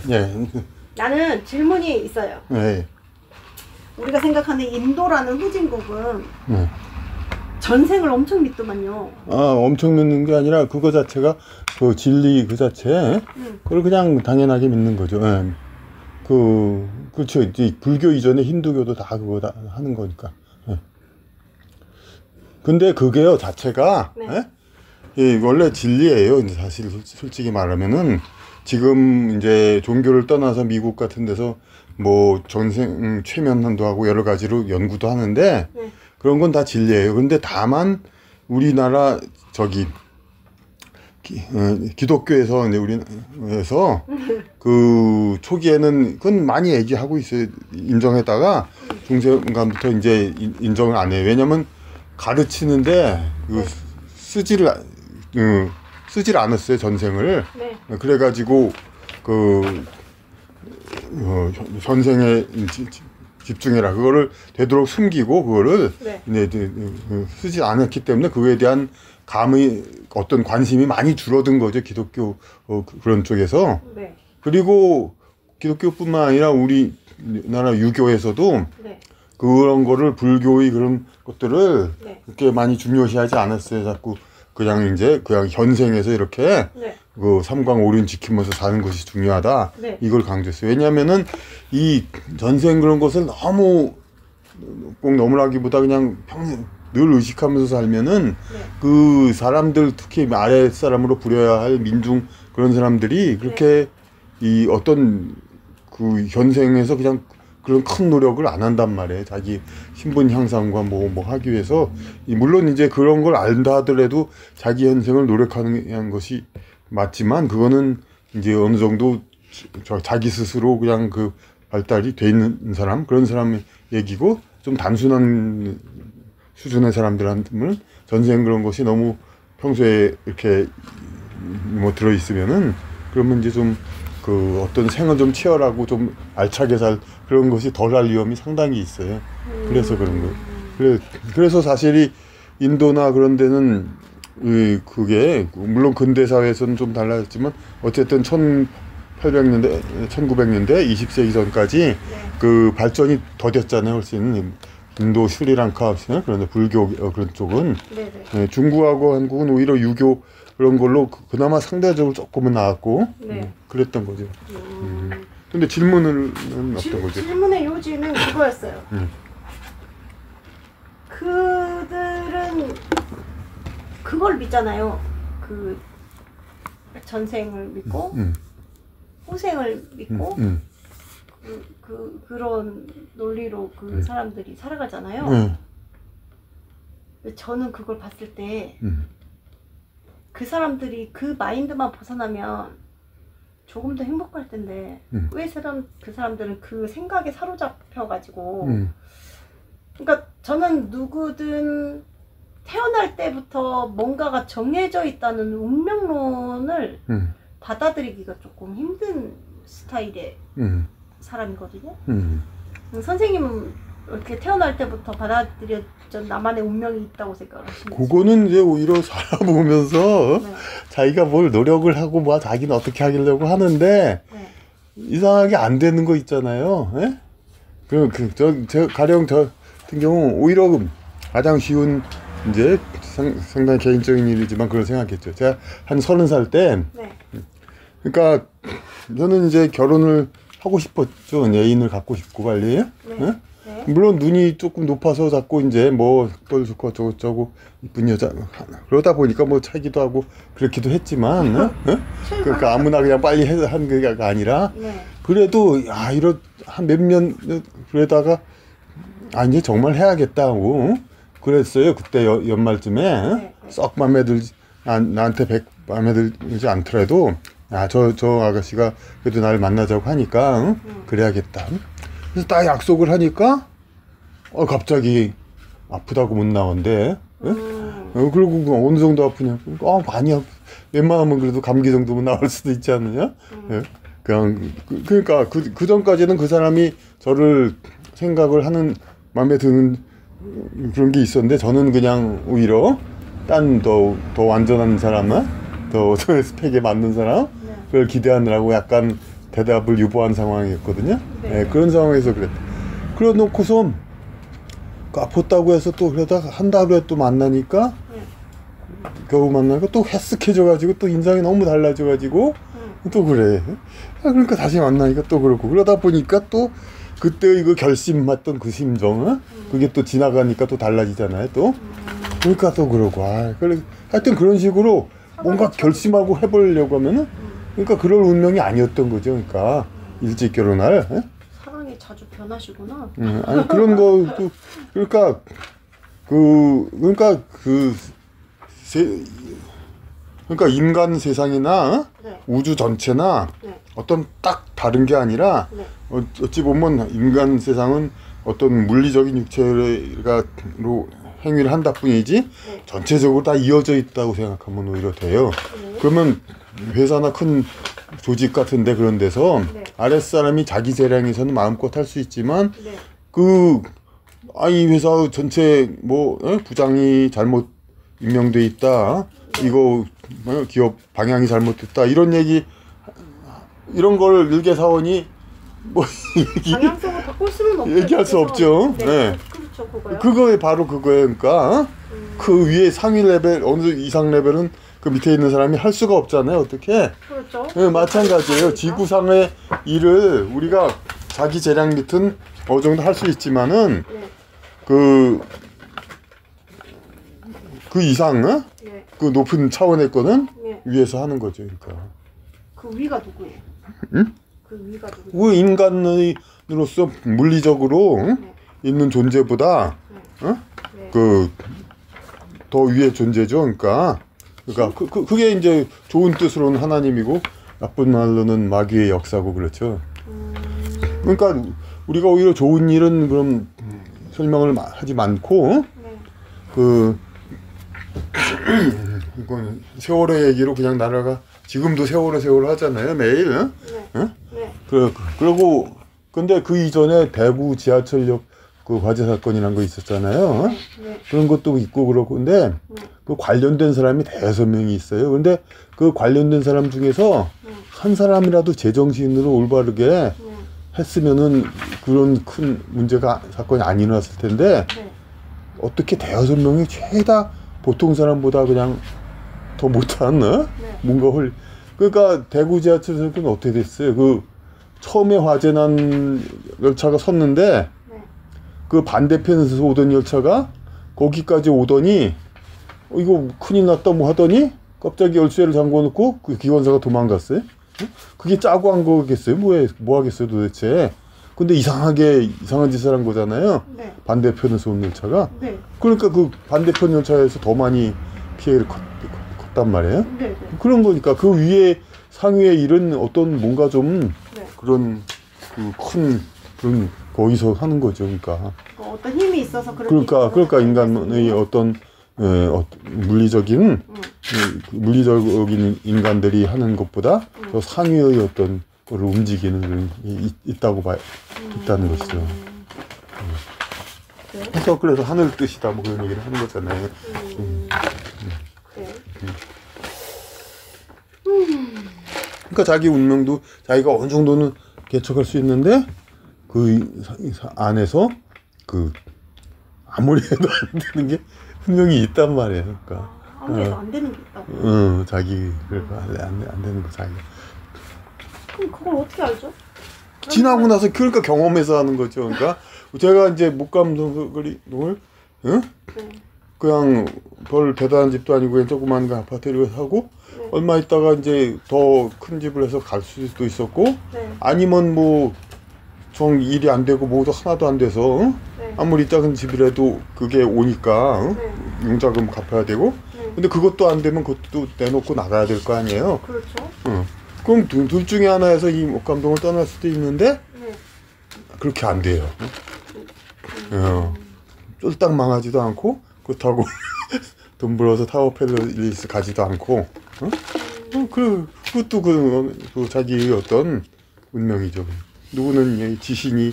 예. 나는 질문이 있어요. 예. 우리가 생각하는 인도라는 후진국은 예. 전생을 엄청 믿더만요. 아, 엄청 믿는 게 아니라 그거 자체가 그 진리 그 자체 그걸 그냥 당연하게 믿는 거죠. 예. 그렇죠. 이제 불교 이전에 힌두교도 다 그거 다 하는 거니까. 예. 근데 그게요 자체가 네. 예? 예, 원래 진리예요. 사실 솔직히 말하면은 지금 이제 종교를 떠나서 미국 같은 데서 뭐 전생 최면도 하고 여러 가지로 연구도 하는데 네. 그런 건 다 진리예요. 그런데 다만 우리나라 저기 기독교에서 이제 우리에서 그 초기에는 그건 많이 얘기하고 있어요. 인정했다가 중간부터 이제 인정을 안 해요. 왜냐면 가르치는데 쓰지를 않았어요, 전생을. 네. 그래가지고 전생에 집중해라. 그거를 되도록 숨기고 그거를 네. 쓰지 않았기 때문에 그거에 대한 어떤 관심이 많이 줄어든 거죠, 기독교 그런 쪽에서. 네. 그리고 기독교뿐만 아니라 우리나라 유교에서도 네. 그런 거를 불교의 그런 것들을 네. 그렇게 많이 중요시하지 않았어요. 자꾸 그냥 현생에서 이렇게 네. 그 삼광오륜 지키면서 사는 것이 중요하다. 네. 이걸 강조했어요. 왜냐하면은 이 전생 그런 것을 꼭 너무나기보다 그냥 평생 늘 의식하면서 살면은 네. 그 사람들 특히 아래 사람으로 부려야 할 민중 그런 사람들이 그렇게 이 어떤 그 현생에서 그냥 그런 큰 노력을 안 한단 말이에요. 자기 신분 향상과 뭐 하기 위해서. 물론 이제 그런 걸 안다 하더라도 자기 현생을 노력하는 것이 맞지만 그거는 이제 어느 정도 자기 스스로 그냥 그 발달이 돼 있는 사람, 그런 사람의 얘기고, 좀 단순한 수준의 사람들한테는 전생 그런 것이 너무 평소에 이렇게 뭐 들어있으면은 그러면 이제 좀 그 어떤 생을 좀 치열하고 좀 알차게 살 그런 것이 덜할 위험이 상당히 있어요. 그래서 그런 거예요. 그래서 사실이 인도나 그런 데는 그게 물론 근대 사회에서는 좀 달라졌지만 어쨌든 1800년대, 1900년대 20세기 전까지 그 발전이 더뎠잖아요. 훨씬 인도, 스리랑카, 그런데 불교 그런 쪽은 중국하고 한국은 오히려 유교 그런 걸로 그나마 상대적으로 조금은 나았고 그랬던 거죠. 근데 질문은 어떤 거죠? 질문의 요지는 그거였어요. 그들은 그걸 믿잖아요. 그 전생을 믿고 후생을 믿고 그런 논리로 그 사람들이 살아가잖아요. 근데 저는 그걸 봤을 때 그 사람들이 그 마인드만 벗어나면 조금 더 행복할 텐데 왜 그 사람들은 그 생각에 사로잡혀 가지고 그러니까 저는 누구든 태어날 때부터 뭔가가 정해져 있다는 운명론을 받아들이기가 조금 힘든 스타일의 사람이거든요. 선생님은 이렇게 태어날 때부터 받아들여진 나만의 운명이 있다고 생각하시는지? 그거는 이제 오히려 살아보면서 자기가 뭘 노력을 하고 뭐 자기는 어떻게 하려고 하는데 이상하게 안 되는 거 있잖아요. 예? 가령 저 같은 경우 오히려 가장 쉬운 이제 상당히 개인적인 일이지만 그걸 생각했죠. 제가 한 30살 때 그러니까 저는 이제 결혼을 하고 싶었죠. 애인을 갖고 싶고 빨리. 예? 물론 눈이 조금 높아서 자꾸 이제 뭐 뻘 좋고 저거 이쁜 여자 그러다 보니까 뭐 차기도 하고 그렇기도 했지만 그러니까 아무나 그냥 빨리 한 게 아니라 그래도 한 몇 년 그러다가 이제 정말 해야겠다 하고 그랬어요. 그때 연말쯤에 썩 나한테 마음에 들지 않더라도 저 아가씨가 그래도 날 만나자고 하니까 그래야겠다. 그래서 딱 약속을 하니까 갑자기 아프다고 못 나온대. 그리고 어느 정도 아프냐? 아니야. 웬만하면 그래도 감기 정도면 나올 수도 있지 않느냐? 그러니까 그 전까지는 그 사람이 저를 생각을 하는 마음에 드는 그런 게 있었는데 저는 그냥 오히려 딴 더 완전한 사람은 더 스펙에 맞는 사람 그걸 기대하느라고 약간 대답을 유보한 상황이었거든요. 네. 예, 그런 상황에서 그랬다. 그래 놓고서 아팠다고 해서 또 그러다가 한 달 후에 또 만나니까 겨우 만나니까 또 헬쓱해져가지고 또 인상이 너무 달라져가지고 또 그래. 그러니까 다시 만나니까 또 그렇고 그러다 보니까 또 그때 이거 결심했던 그 심정, 그게 또 지나가니까 또 달라지잖아요. 또 그러니까 또 그러고. 그래 하여튼 그런 식으로 뭔가 결심하고 해보려고 하면은 그러니까 그럴 운명이 아니었던 거죠. 그러니까 일찍 결혼할. 사랑이 자주 변하시구나. 아니 그런 거 그러니까 그러니까 인간 세상이나 네. 우주 전체나 네. 어떤 딱 다른 게 아니라 네. 어찌 보면 인간 세상은 어떤 물리적인 육체로 행위를 한다 뿐이지 네. 전체적으로 다 이어져 있다고 생각하면 오히려 돼요. 네. 그러면 회사나 큰 조직 같은데 그런 데서 네. 아랫사람이 자기 재량에서는 마음껏 할 수 있지만 네. 이 회사 전체 부장이 잘못 임명돼 있다. 이거 기업 방향이 잘못됐다. 이런 걸 일개 사원이 방향성을 바꿀 수는 없죠. 얘기할 수 없죠. 네. 네. 그렇죠, 그거요. 그거에 바로 그거예요. 그러니까 그 위에 상위 레벨 어느 이상 레벨은 그 밑에 있는 사람이 할 수가 없잖아요. 어떻게? 그렇죠. 네, 마찬가지예요. 지구상의 일을 우리가 자기 재량 밑은 어느 정도 할 수 있지만은 네. 그 이상, 네. 그 높은 차원의 거는 네. 위에서 하는 거죠. 그러니까. 그 위가 누구예요? 응? 그 위가 누구예요? 그 인간으로서 물리적으로 네. 있는 존재보다 네. 네. 더 위의 존재죠. 그러니까 그게 이제 좋은 뜻으로는 하나님이고 나쁜 말로는 마귀의 역사고 그렇죠. 그러니까 우리가 오히려 좋은 일은 그럼 설명을 하지 많고 네. 이건 세월호 얘기로 그냥 나라가 지금도 세월호 하잖아요 매일. 네. 응? 네. 그리고 근데 그 이전에 대구 지하철역 그 화재 사건이란 거 있었잖아요. 네. 그런 것도 있고 그렇고 근데 그 관련된 사람이 대여섯 명이 있어요. 근데 그 관련된 사람 중에서 한 사람이라도 제정신으로 올바르게 했으면은 그런 큰 사건이 안 일어났을 텐데 네. 어떻게 대여섯 명이 죄다 보통 사람보다 그냥 더 못한 뭔가 그러니까 대구 지하철 사건은 어떻게 됐어요? 그 처음에 화재 난 열차가 섰는데 그 반대편에서 오던 열차가 거기까지 오더니 이거 큰일 났다 뭐 하더니 갑자기 열쇠를 잠궈 놓고 그 기관사가 도망갔어요. 그게 짜고 한 거겠어요? 뭐 하겠어요 도대체. 근데 이상한 짓을 한 거잖아요. 네. 반대편에서 온 열차가. 네. 그러니까 그 반대편 열차에서 더 많이 피해를 컸단 말이에요. 네. 네. 그런 거니까 그 위에 상위의 일은 어떤 뭔가 좀 네. 그런 그런 거기서 하는 거죠. 그러니까. 어떤 힘이 있어서 그렇게 그러니까 인간의 어떤 물리적인 인간들이 하는 것보다 더 상위의 어떤 거를 움직이는 게 있다는 것이죠. 네. 그래서 하늘 뜻이다 뭐 그런 얘기를 하는 거잖아요. 네. 그러니까 자기 운명도 자기가 어느 정도는 개척할 수 있는데 그 안에서 아무리 해도 안 되는 게 분명히 있단 말이에요. 그러니까 아무리 해도 안 되는 게 있다고. 자기 그러니까 안 되는 거 자기가. 그럼 그걸 어떻게 알죠? 지나고 나서 그러니까 경험해서 하는 거죠. 그러니까 제가 이제 목감동을 네. 그냥 별 대단한 집도 아니고 그냥 조그만 아파트를 사고 네. 얼마 있다가 이제 더 큰 집을 해서 갈 수도 있었고 네. 아니면 정 일이 안 되고 뭐도 하나도 안 돼서 네. 아무리 작은 집이라도 그게 오니까 네. 융자금 갚아야 되고 네. 근데 그것도 안 되면 그것도 내놓고 나가야 될 거 아니에요. 그렇죠. 그럼 둘 중에 하나에서 이 목감동을 떠날 수도 있는데 네. 그렇게 안 돼요. 쫄딱 망하지도 않고 그렇다고 돈 벌어서 타워 팰리스 가지도 않고 그것도 그 자기의 어떤 운명이죠. 누구는 지신이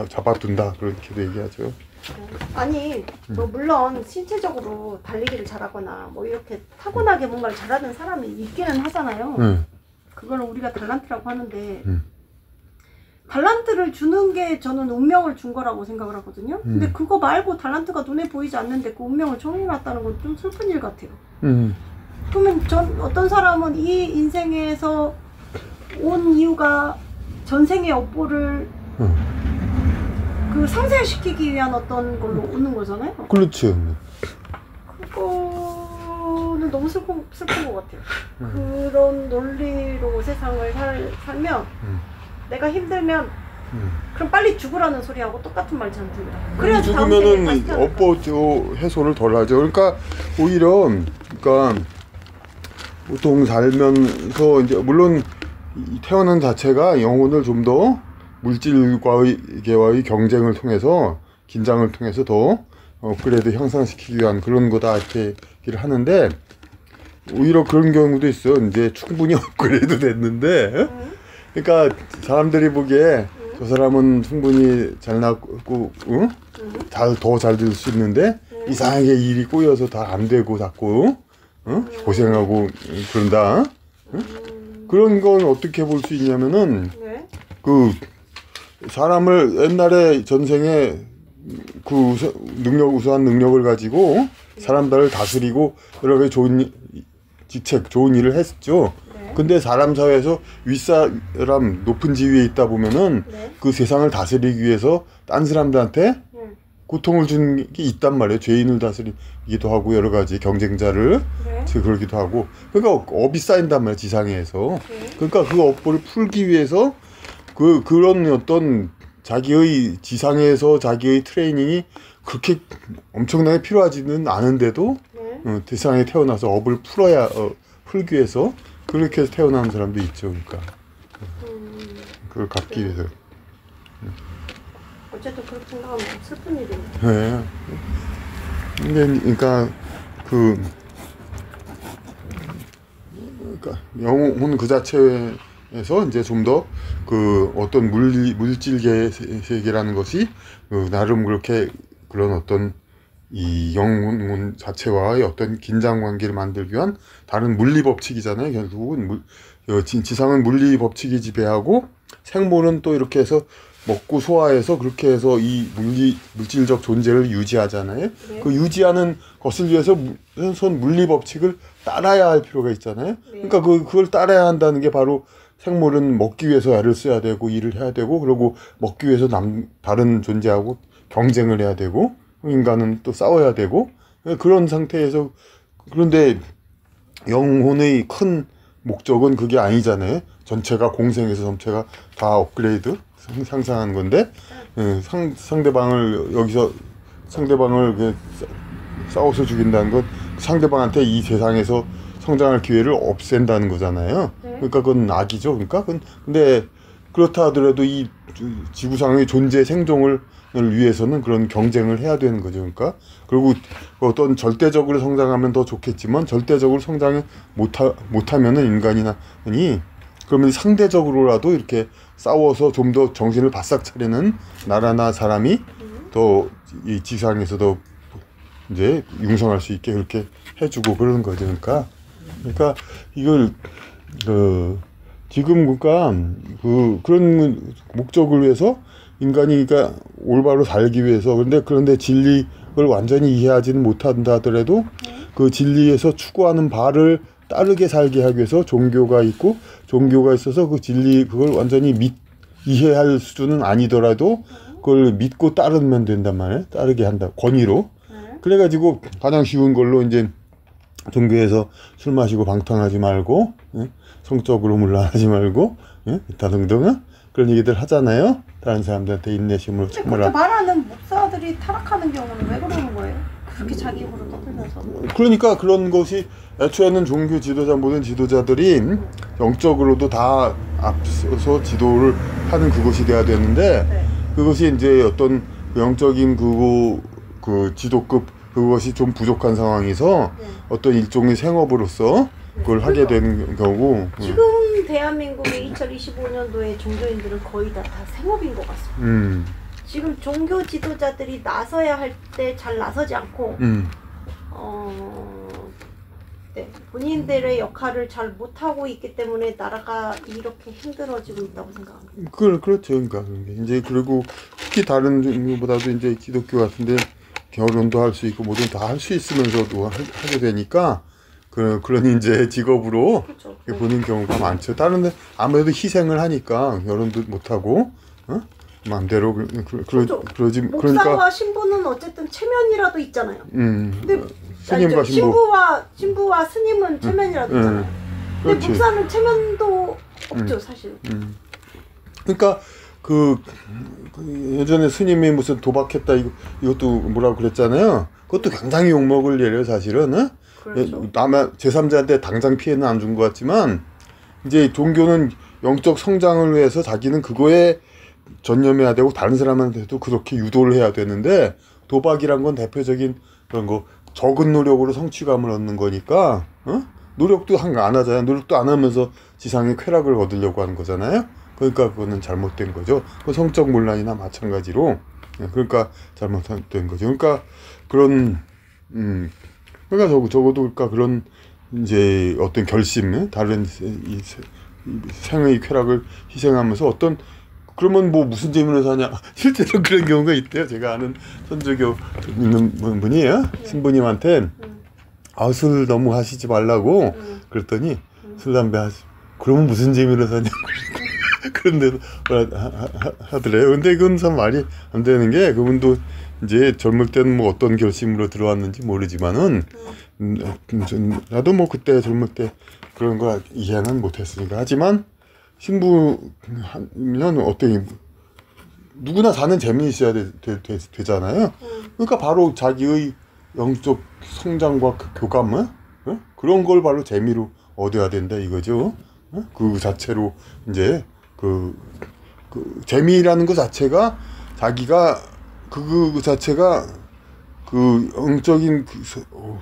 잡아둔다 그렇게도 얘기하죠. 아니 물론 신체적으로 달리기를 잘하거나 뭐 이렇게 타고나게 뭔가를 잘하는 사람이 있기는 하잖아요. 그걸 우리가 달란트라고 하는데 달란트를 주는 게 저는 운명을 준 거라고 생각을 하거든요. 근데 그거 말고 달란트가 눈에 보이지 않는데 그 운명을 정해놨다는 건 좀 슬픈 일 같아요. 그러면 어떤 사람은 이 인생에서 온 이유가 전생의 업보를 그 상쇄시키기 위한 어떤 걸로 오는 거잖아요. 그렇죠. 그거는 너무 슬픈 것 같아요. 그런 논리로 세상을 살면 내가 힘들면 그럼 빨리 죽으라는 소리하고 똑같은 말 저는 듭니다. 그래야 죽으면은 업보 해소를 덜 하죠. 그러니까 오히려 그러니까 보통 살면서 이제 물론 태어난 자체가 영혼을 좀 더 물질과의 경쟁을 통해서 긴장을 통해서 더 업그레이드 향상시키기 위한 그런 거다 이렇게 얘기를 하는데 오히려 그런 경우도 있어. 이제 충분히 업그레이드 됐는데 그러니까 사람들이 보기에 저 사람은 충분히 잘 낳고 더 잘 될 수 있는데 이상하게 일이 꼬여서 다 안 되고 자꾸 고생하고 그런다. 그런 건 어떻게 볼 수 있냐면은 그 사람을 옛날에 전생에 그 우수한 능력을 가지고 사람들을 다스리고 여러 가지 좋은 직책, 좋은 일을 했죠. 근데 사람 사회에서 윗사람 높은 지위에 있다 보면은 그 세상을 다스리기 위해서 딴 사람들한테 고통을 주는 게 있단 말이에요. 죄인을 다스리기도 하고 여러 가지 경쟁자를 그러기도 하고 그러니까 업이 쌓인단 말이에요. 지상에서. 그러니까 그 업보를 풀기 위해서 그런 어떤 자기의 지상에서 자기의 트레이닝이 그렇게 엄청나게 필요하지는 않은데도 세상에 태어나서 업을 풀기 위해서 그렇게 해서 태어나는 사람도 있죠. 그러니까 그걸 갚기 위해서. 어쨌든 그렇게 생각하면 슬픈 일이네. 네. 근데 그러니까 그러니까 영혼 그 자체에서 이제 좀 더 그 어떤 물질계 세계라는 것이 나름 그렇게 그런 어떤 이 영혼 자체와의 어떤 긴장 관계를 만들기 위한 다른 물리 법칙이잖아요. 결국은 지상은 물리 법칙이 지배하고 생물은 또 이렇게 해서 먹고 소화해서 그렇게 해서 이 물질적 존재를 유지하잖아요. 그 유지하는 것을 위해서 우선 물리 법칙을 따라야 할 필요가 있잖아요. 그러니까 그걸 따라야 한다는 게 바로 생물은 먹기 위해서 애를 써야 되고 일을 해야 되고 그리고 먹기 위해서 다른 존재하고 경쟁을 해야 되고 인간은 또 싸워야 되고 그런 상태에서 그런데 영혼의 큰 목적은 그게 아니잖아요. 전체가 공생에서 전체가 다 업그레이드 상상한 건데 상대방을 싸워서 죽인다는 건 상대방한테 이 세상에서 성장할 기회를 없앤다는 거잖아요. 그러니까 그건 악이죠. 그러니까 근데 그렇다 하더라도 이 지구상의 존재 생존을 위해서는 그런 경쟁을 해야 되는 거죠. 그러니까 그리고 어떤 절대적으로 성장하면 더 좋겠지만 절대적으로 성장을 못하면은 인간이니 그러면 상대적으로라도 이렇게 싸워서 좀 더 정신을 바싹 차리는 나라나 사람이 더 이 지상에서 더 이제 융성할 수 있게 그렇게 해주고 그러는 거죠. 그러니까 이걸 지금 그러니까 그런 목적을 위해서 인간이 그러니까 올바로 살기 위해서 그런데 진리를 완전히 이해하지는 못한다 하더라도 그 진리에서 추구하는 바를 따르게 살게 하기 위해서 종교가 있고 종교가 있어서 그 진리 그걸 완전히 이해할 수준은 아니더라도 그걸 믿고 따르면 된단 말이에요. 따르게 한다. 권위로. 그래가지고 가장 쉬운 걸로 이제 종교에서 술 마시고 방탕하지 말고 성적으로 문란하지 말고 이따 등등 그런 얘기들 하잖아요. 다른 사람들한테 인내심으로 참으라. 그렇게 말하는 목사들이 타락하는 경우는 왜 그러는 거예요? 그렇게 자기 입으로 떠들면서. 그러니까 그런 것이 애초에는 종교 지도자 모든 지도자들이 영적으로도 다 앞서서 지도를 하는 그것이 돼야 되는데 그것이 이제 어떤 영적인 그 지도급 그것이 좀 부족한 상황에서 어떤 일종의 생업으로서 그걸 하게 되는 경우. 지금 대한민국의 2025년도의 종교인들은 거의 다 생업인 것 같습니다. 지금 종교 지도자들이 나서야 할 때 잘 나서지 않고 네, 본인들의 역할을 잘 못하고 있기 때문에 나라가 이렇게 힘들어지고 있다고 생각합니다. 그렇죠. 그러니까 이제 그리고 특히 다른 종교보다도 이제 기독교 같은데 결혼도 할 수 있고 뭐든 다 할 수 있으면서도 하게 되니까 그런 이제 직업으로 그렇죠. 보는 경우가 많죠. 다른 데 아무래도 희생을 하니까 결혼도 못 하고 마음대로 그렇죠. 그러지. 목사와 그러니까 신부는 어쨌든 체면이라도 있잖아요. 근데 스님과 신부와 스님은 체면이라도 있잖아요. 근데 그렇지. 목사는 체면도 없죠, 사실. 그러니까 그 예전에 스님이 무슨 도박했다 이것도 뭐라고 그랬잖아요. 그것도 굉장히 욕먹을 일이에요, 사실은. 그렇죠. 아마 제3자한테 당장 피해는 안 준 것 같지만 이제 종교는 영적 성장을 위해서 자기는 그거에 전념해야 되고 다른 사람한테도 그렇게 유도를 해야 되는데 도박이란 건 대표적인 그런 거 적은 노력으로 성취감을 얻는 거니까 노력도 안 하잖아요. 노력도 안 하면서 지상의 쾌락을 얻으려고 하는 거잖아요. 그러니까 그거는 잘못된 거죠. 그 성적 논란이나 마찬가지로 그러니까 잘못된 거죠. 그러니까 그런 그러니까 적어도 그러니까 그런 이제 어떤 결심, 다른 이 생의 쾌락을 희생하면서 어떤 그러면 뭐 무슨 재미로 사냐? 실제로 그런 경우가 있대요. 제가 아는 천주교 있는 분이에요. 신부님한테 술 너무 하시지 말라고 그랬더니 술 담배 하시. 그러면 무슨 재미로 사냐? 그런데도 하더래요. 근데 그건 참 말이 안 되는 게 그분도 이제 젊을 때는 뭐 어떤 결심으로 들어왔는지 모르지만은 나도 뭐 그때 젊을 때 그런 거 이해는 못했으니까. 하지만 신부면 어떤 누구나 사는 재미 있어야 되잖아요. 그러니까 바로 자기의 영적 성장과 그 교감은 그런 걸 바로 재미로 얻어야 된다 이거죠. 그 자체로 이제 그 재미라는 것 자체가 자기가 그 자체가 그 영적인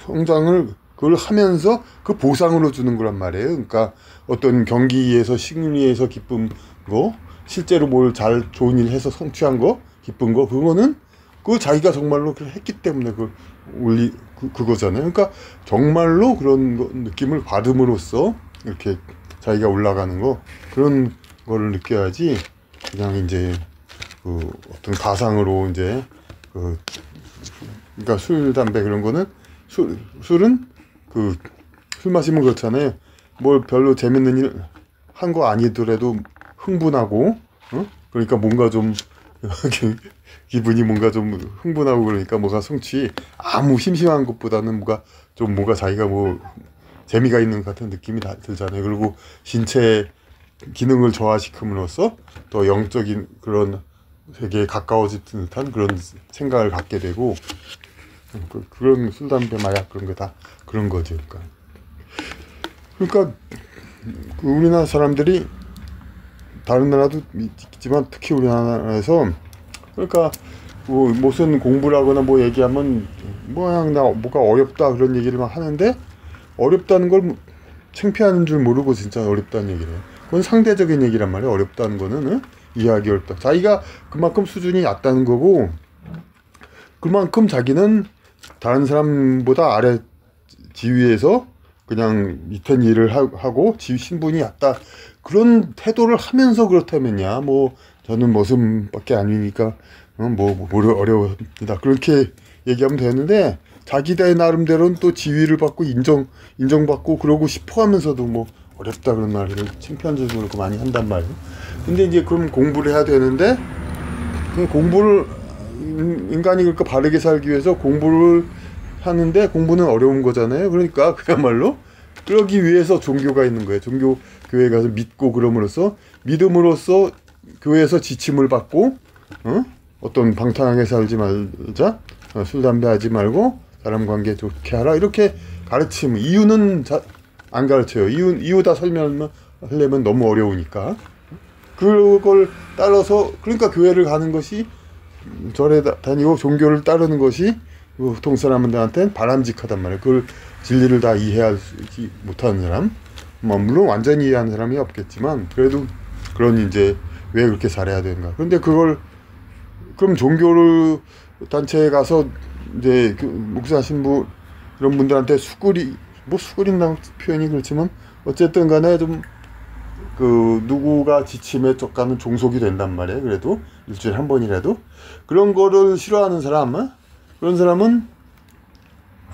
성장을 그걸 하면서 그 보상으로 주는 거란 말이에요. 그러니까 어떤 경기에서 승리에서 기쁜 거, 실제로 뭘 좋은 일 해서 성취한 거, 기쁜 거, 그거는 그 자기가 정말로 했기 때문에 그거잖아요. 그러니까 정말로 그런 느낌을 받음으로써 이렇게 자기가 올라가는 거, 그런 거를 느껴야지 그냥 이제 그 어떤 가상으로 이제 그러니까 술, 담배 그런 거는 술은 술 마시면 그렇잖아요. 뭘 별로 재밌는 일 한 거 아니더라도 흥분하고, 그러니까 뭔가 좀 기분이 뭔가 좀 흥분하고 그러니까 뭐가 아무 심심한 것보다는 뭐가 자기가 뭐 재미가 있는 것 같은 느낌이 들잖아요. 그리고 신체 기능을 저하시킴으로써 더 영적인 그런 세계에 가까워진 듯한 그런 생각을 갖게 되고 그런 술, 담배, 마약 그런 거 다 그런 거죠. 그러니까 그 우리나라 사람들이 다른 나라도 있지만 특히 우리나라에서 그러니까 뭐 무슨 공부를 하거나 뭐 얘기하면 뭐가 어렵다 그런 얘기를 막 하는데 어렵다는 걸 창피하는 줄 모르고 진짜 어렵다는 얘기래요. 그건 상대적인 얘기란 말이에요. 어렵다는 거는 이해하기 어렵다. 자기가 그만큼 수준이 낮다는 거고 그만큼 자기는 다른 사람보다 아래 지위에서 그냥 밑에 일을 하고 신분이 낮다 그런 태도를 하면서 그렇다면야 뭐 저는 머슴밖에 아니니까 뭐 어려웁니다 그렇게 얘기하면 되는데 자기들 나름대로는 또 지위를 받고 인정받고 그러고 싶어 하면서도 뭐 어렵다 그런 말을 창피한 줄 모르고 많이 한단 말이에요. 근데 이제 그럼 공부를 해야 되는데 그 공부를 인간이 그러니까 바르게 살기 위해서 공부를 하는데 공부는 어려운 거잖아요. 그러니까 그야말로 그러기 위해서 종교가 있는 거예요. 교회 가서 믿고 믿음으로써 교회에서 지침을 받고 어떤 방탕하게 살지 말자, 술 담배 하지 말고 사람 관계 좋게 하라 이렇게 가르치면 이유는 안 가르쳐요. 이유 다 설명하려면 너무 어려우니까 그걸 따라서 그러니까 교회를 가는 것이 절에 다니고 종교를 따르는 것이 보통 사람들한테는 바람직하단 말이에요. 그걸 진리를 다 이해하지 못하는 사람, 뭐 물론 완전히 이해하는 사람이 없겠지만 그래도 그런 이제 왜 그렇게 잘해야 되는가. 그런데 그럼 종교를 단체에 가서 이제 목사 신부 이런 분들한테 뭐 수그린다는 표현이 그렇지만 어쨌든 간에 좀 그 누구가 지침에 쫓가는 종속이 된단 말이에요. 그래도 일주일에 한 번이라도 그런 거를 싫어하는 사람, 그런 사람은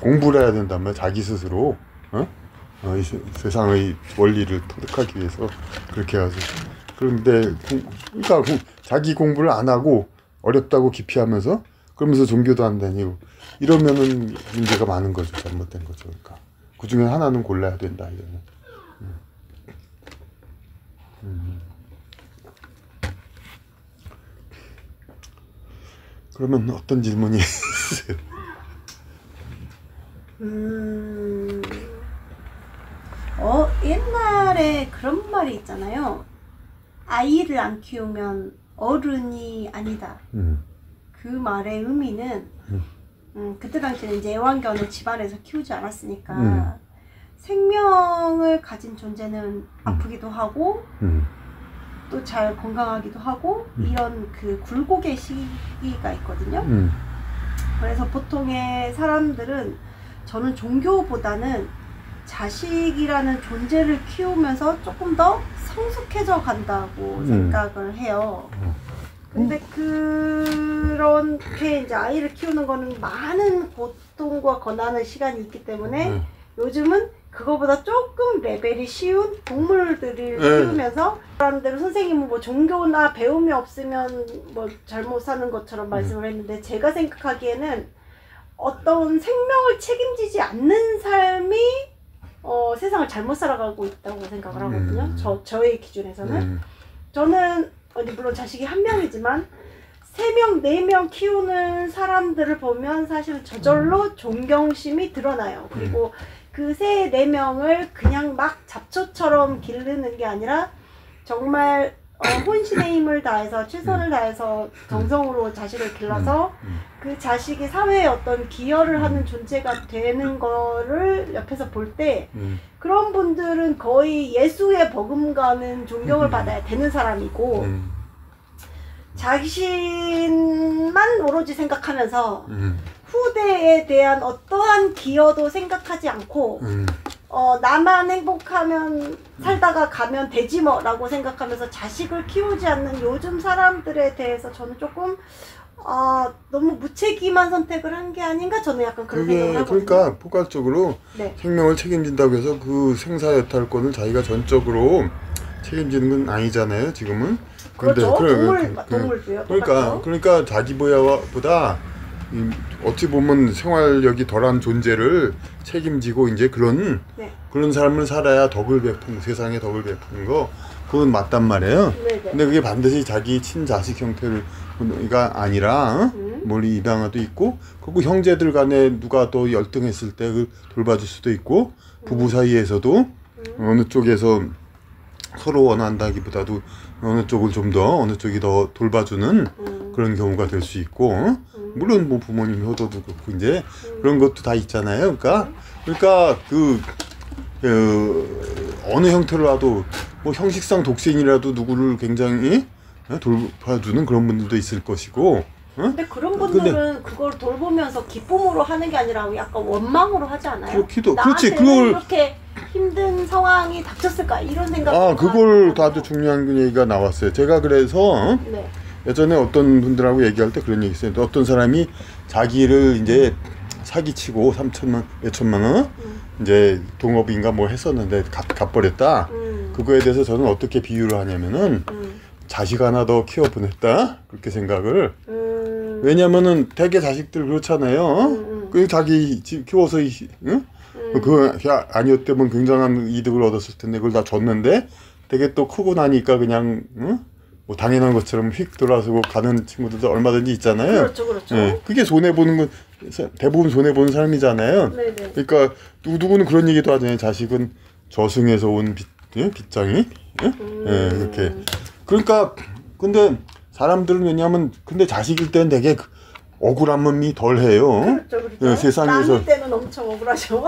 공부를 해야 된단 말이에요. 자기 스스로 이 세상의 원리를 터득하기 위해서 그렇게 해가지고. 그런데 그러니까 자기 공부를 안 하고 어렵다고 기피하면서 그러면서 종교도 안 다니고 이러면은 문제가 많은 거죠. 잘못된 거죠. 그러니까 그 중에 하나는 골라야 된다 이거는. 그러면 어떤 질문이 있어요? 옛날에 그런 말이 있잖아요. 아이를 안 키우면 어른이 아니다. 그 말의 의미는 그때 당시에는 이제 애완견을 집안에서 키우지 않았으니까 생명을 가진 존재는 아프기도 하고 또 잘 건강하기도 하고 이런 그 굴곡의 시기가 있거든요. 그래서 보통의 사람들은 저는 종교보다는 자식이라는 존재를 키우면서 조금 더 성숙해져 간다고 생각을 해요. 근데 그렇게 이제 아이를 키우는 거는 많은 고통과 고난의 시간이 있기 때문에 요즘은 그거보다 조금 레벨이 쉬운 동물들을 키우면서 사람들은 선생님은 뭐 종교나 배움이 없으면 뭐 잘못 사는 것처럼 말씀을 했는데 제가 생각하기에는 어떤 생명을 책임지지 않는 삶이 세상을 잘못 살아가고 있다고 생각을 하거든요. 저의 기준에서는. 저는 물론 자식이 한 명이지만 3명, 4명 키우는 사람들을 보면 사실은 저절로 존경심이 드러나요. 그리고 그 3, 4명을 그냥 막 잡초처럼 기르는 게 아니라 정말 혼신의 힘을 다해서 최선을 다해서 정성으로 자식을 길러서 그 자식이 사회에 어떤 기여를 하는 존재가 되는 거를 옆에서 볼 때 그런 분들은 거의 예수에 버금가는 존경을 받아야 되는 사람이고 자신만 오로지 생각하면서 후대에 대한 어떠한 기여도 생각하지 않고 나만 행복하면 살다가 가면 되지 뭐 라고 생각하면서 자식을 키우지 않는 요즘 사람들에 대해서 저는 조금 너무 무책임한 선택을 한 게 아닌가 저는 약간 그런 생각을 하거든요. 그러니까 포괄적으로 생명을 책임진다고 해서 그 생사여탈권을 자기가 전적으로 책임지는 건 아니잖아요 지금은. 그렇죠. 동물도요. 그러니까 자기보다 어찌 보면 생활력이 덜한 존재를 책임지고 이제 그런 삶을 살아야 세상에 덕을 베푸는 거 그건 맞단 말이에요. 근데 그게 반드시 자기 친자식 형태가 아니라 멀리 입양아도 있고 그리고 형제들 간에 누가 더 열등했을 때 돌봐줄 수도 있고 부부 사이에서도 어느 쪽에서 서로 원한다기보다도 어느 쪽이 더 돌봐주는 그런 경우가 될 수 있고 물론 뭐 부모님 효도도 그렇고 이제 그런 것도 다 있잖아요. 그러니까 어느 형태로라도 뭐 형식상 독신이라도 누구를 굉장히 돌봐주는 그런 분들도 있을 것이고. 근데 그런 분들은 그걸 돌보면서 기쁨으로 하는 게 아니라 약간 원망으로 하지 않아요? 그렇기도. 그렇지. 그걸 이렇게 힘든 상황이 닥쳤을까 이런 생각. 그걸 아주 중요한 얘기가 나왔어요. 제가 그래서 예전에 어떤 분들하고 얘기할 때 그런 얘기 있어요. 어떤 사람이 자기를 이제 사기치고 3천만, 몇천만 원 이제 동업인가 뭐 했었는데 갚버렸다. 그거에 대해서 저는 어떻게 비유를 하냐면은 자식 하나 더 키워 보냈다 그렇게 생각을. 왜냐면은 대개 자식들 그렇잖아요. 그 자기 키워서 그거 아니었다면 굉장한 이득을 얻었을 텐데 그걸 다 줬는데 되게 또 크고 나니까 그냥 뭐 당연한 것처럼 휙 돌아서고 가는 친구들도 얼마든지 있잖아요. 그렇죠. 그게 손해보는 건 대부분 손해보는 삶이잖아요. 그러니까 누구는 그런 얘기도 하잖아요. 자식은 저승에서 온 빚장이 이렇게. 그러니까 근데 사람들은 왜냐하면 근데 자식일 때는 되게 억울함이 덜해요. 그렇죠. 세상에서. 남일 때는 엄청 억울하죠.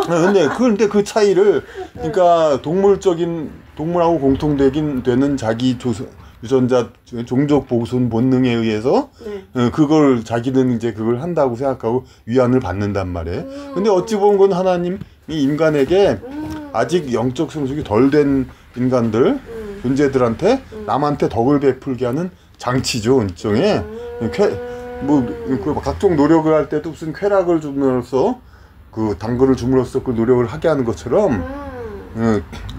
그런데 그 차이를 그러니까 동물하고 공통되는 자기 유전자 종족 보존 본능에 의해서 그걸 자기는 이제 그걸 한다고 생각하고 위안을 받는단 말이에요. 근데 어찌 보면 그건 하나님 인간에게 아직 영적 성숙이 덜 된 인간들, 존재들한테 남한테 덕을 베풀게 하는 장치죠, 일종의. 그 각종 노력을 할 때도 무슨 쾌락을 줌으로써 그 당근을 줌으로써 그 노력을 하게 하는 것처럼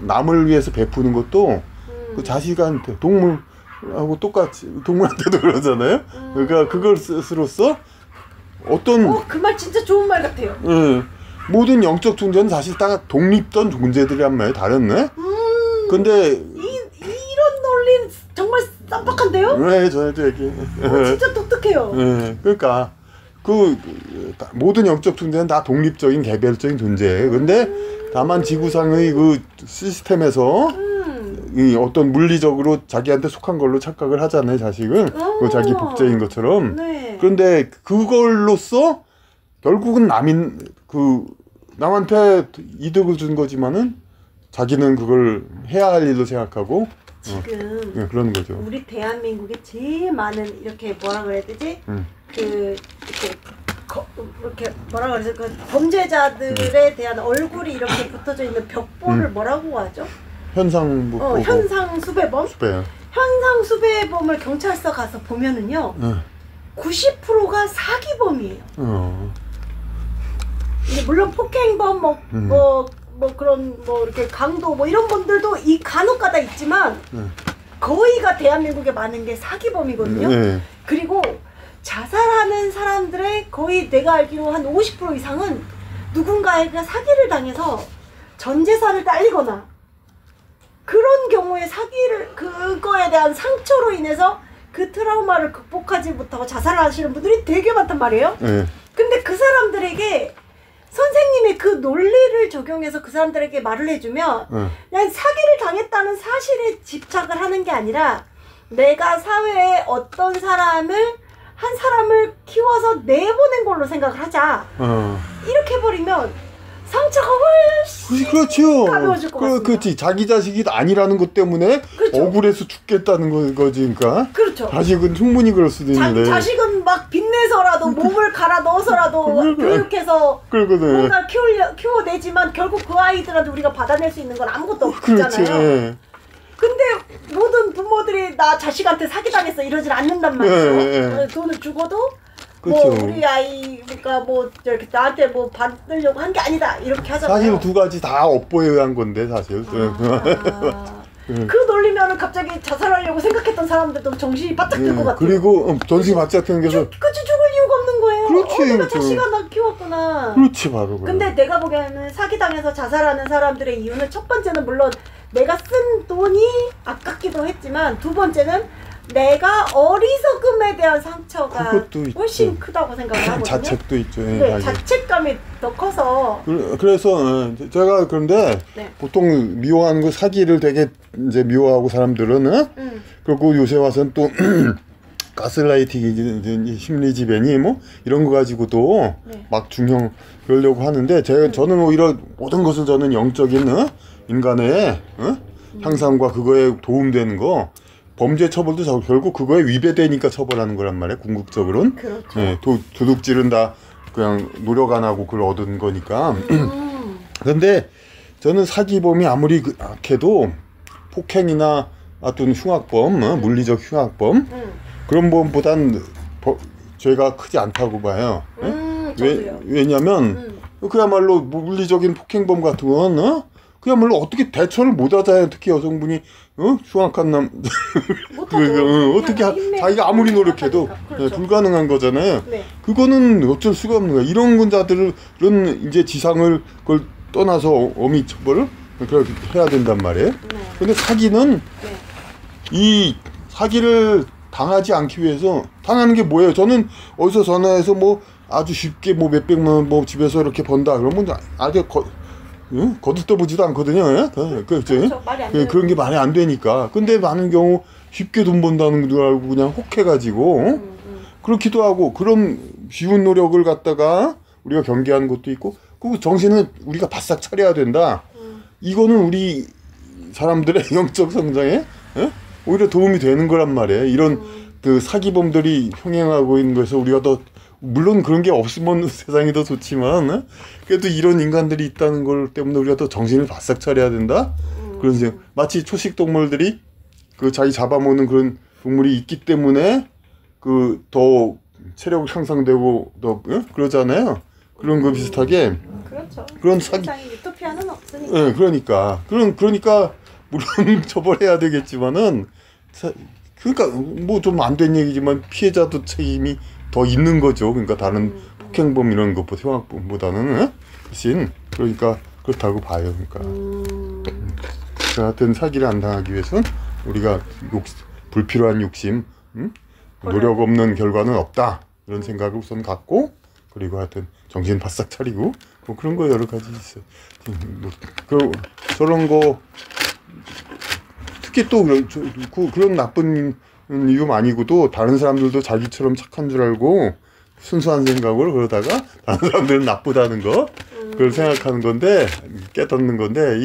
남을 위해서 베푸는 것도 그 자식한테 동물하고 똑같이 동물한테도 그러잖아요. 그러니까 그걸 쓰로써 어떤 그 말 진짜 좋은 말 같아요. 모든 영적 존재는 사실 다 독립된 존재들이란 말이에요. 다른 근데 이런 논리는 정말 쌈박한데요? 네, 저희도 얘기. 진짜 독특해요. 그러니까 그 모든 영적 존재는 다 독립적인 개별적인 존재예요. 근데 다만 지구상의 그 시스템에서 이 어떤 물리적으로 자기한테 속한 걸로 착각을 하잖아요, 자식은. 그 자기 복제인 것처럼. 네. 그런데 그걸로써 결국은 남한테 이득을 준 거지만은 자기는 그걸 해야 할 일로 생각하고 지금 그런 거죠. 우리 대한민국에 제일 많은 이렇게 뭐라 그래야 되지? 이렇게 뭐라 그러지? 그 범죄자들에 대한 얼굴이 이렇게 붙어져 있는 벽보를 뭐라고 하죠? 현상 수배범? 현상 수배범을 경찰서 가서 보면은요. 90%가 사기범이에요. 물론 폭행범 뭐 그런 이렇게 강도 뭐 이런 분들도 이 간혹가다 있지만 거의가 대한민국에 많은 게 사기범이거든요. 그리고 자살하는 사람들의 거의 내가 알기로 한 50% 이상은 누군가에게 사기를 당해서 전 재산을 딸리거나 그런 경우에 그거에 대한 상처로 인해서 그 트라우마를 극복하지 못하고 자살하시는 분들이 되게 많단 말이에요. 근데 그 사람들에게 선생님이 그 논리를 적용해서 그 사람들에게 말을 해주면 그냥 사기를 당했다는 사실에 집착을 하는 게 아니라 내가 사회에 어떤 한 사람을 키워서 내보낸 걸로 생각을 하자. 이렇게 해버리면 상처가 훨씬 그렇죠. 가벼워질 것 같습니다. 그렇지. 자기 자식이 아니라는 것 때문에 그렇죠. 억울해서 죽겠다는 거지. 그러니까 그렇죠. 자식은 충분히 그럴 수도 있는데 자식은 막 빚내서라도 몸을 갈아 넣어서라도 교육해서 뭔가 키워내지만 결국 그 아이들한테 우리가 받아낼 수 있는 건 아무것도 없잖아요. 근데 모든 부모들이 나 자식한테 사기당했어 이러질 않는단 말이죠. 돈을 주고도 그렇죠. 뭐 우리 아이가 뭐 이렇게 나한테 뭐 받으려고 한 게 아니다 이렇게 하잖아요. 사실 두 가지 다 업보에 의한 건데 사실. 그 논리면은 갑자기 자살하려고 생각했던 사람들도 정신이 바짝 들 것 같아요. 그리고 정신이 바짝 드는 게 그치 죽을 이유가 없는 거예요. 그렇지. 내가 자식 하나 키웠구나. 그렇지 바로. 근데 내가 보기에는 사기당해서 자살하는 사람들의 이유는 첫 번째는 물론 내가 쓴 돈이 아깝기도 했지만 두 번째는 내가 어리석음에 대한 상처가 훨씬 크다고 생각을 하거든요. 자책도 있죠. 네, 자책감이 더 커서. 그래서 제가 그런데 보통 미워하는 거 사기를 되게 이제 미워하고 사람들은 그리고 요새 와서는 또 가스라이팅 심리 지배니 뭐 이런 거 가지고도 막 중형 그러려고 하는데 저는 오히려 모든 것을 저는 영적인 인간의 향상과 그거에 도움되는 거. 범죄 처벌도 결국 그거에 위배되니까 처벌하는 거란 말이에요. 궁극적으로는. 그렇죠. 도둑 질은 다 그냥 노력 안 하고 그걸 얻은 거니까. 그런데 저는 사기범이 아무리 악해도 폭행이나 어떤 흉악범, 물리적 흉악범 그런 범보단 죄가 크지 않다고 봐요. 왜냐면 그야말로 물리적인 폭행범 같은 건 그야말로 어떻게 대처를 못 하잖아요. 특히 여성분이 흉악한 어떻게 자기가 아무리 노력해도 그렇죠. 불가능한 거잖아요. 그거는 어쩔 수가 없는 거야. 이런 자들은 이제 지상을 그걸 떠나서 엄히 처벌을 그렇게 해야 된단 말이에요. 근데 사기는 이 사기를 당하지 않기 위해서 당하는 게 뭐예요? 저는 어디서 전화해서 뭐 아주 쉽게 뭐 몇백만 원 뭐 집에서 이렇게 번다 그러면 아주 거들떠보지도 않거든요. 그렇죠. 말이 안 돼요. 그런 게 말이 안 되니까. 근데 많은 경우 쉽게 돈 번다는 줄 알고 그냥 혹해가지고 그렇기도 하고 그런 쉬운 노력을 갖다가 우리가 경계하는 것도 있고 그 정신은 우리가 바싹 차려야 된다. 이거는 우리 사람들의 영적 성장에 오히려 도움이 되는 거란 말이에요. 이런 그 사기범들이 형행하고 있는 거에서 우리가 더 물론 그런 게 없으면 세상이 더 좋지만 그래도 이런 인간들이 있다는 걸 때문에 우리가 더 정신을 바싹 차려야 된다. 그런 생각. 마치 초식 동물들이 그 자기 잡아먹는 그런 동물이 있기 때문에 그 더 체력 향상되고 더 그러잖아요. 그런 거 비슷하게. 그렇죠. 그런 세상에 유토피아는 없으니까. 네, 그러니까 물론 처벌해야 되겠지만은 그러니까 뭐 좀 안 된 얘기지만 피해자도 책임이 더 있는 거죠. 그러니까 다른 폭행범 이런 것보다 형학범보다는 훨씬 그러니까 그렇다고 봐요. 그러니까 하여튼 사기를 안 당하기 위해서는 우리가 불필요한 욕심, 노력 없는 결과는 없다 이런 생각을 우선 갖고 그리고 하여튼 정신 바싹 차리고 뭐 그런 거 여러 가지 있어요. 저런 거 특히 또 그런 나쁜 이유 아니고도 다른 사람들도 자기처럼 착한 줄 알고 순수한 생각으로 그러다가 다른 사람들은 나쁘다는 거 그걸 생각하는 건데 깨닫는 건데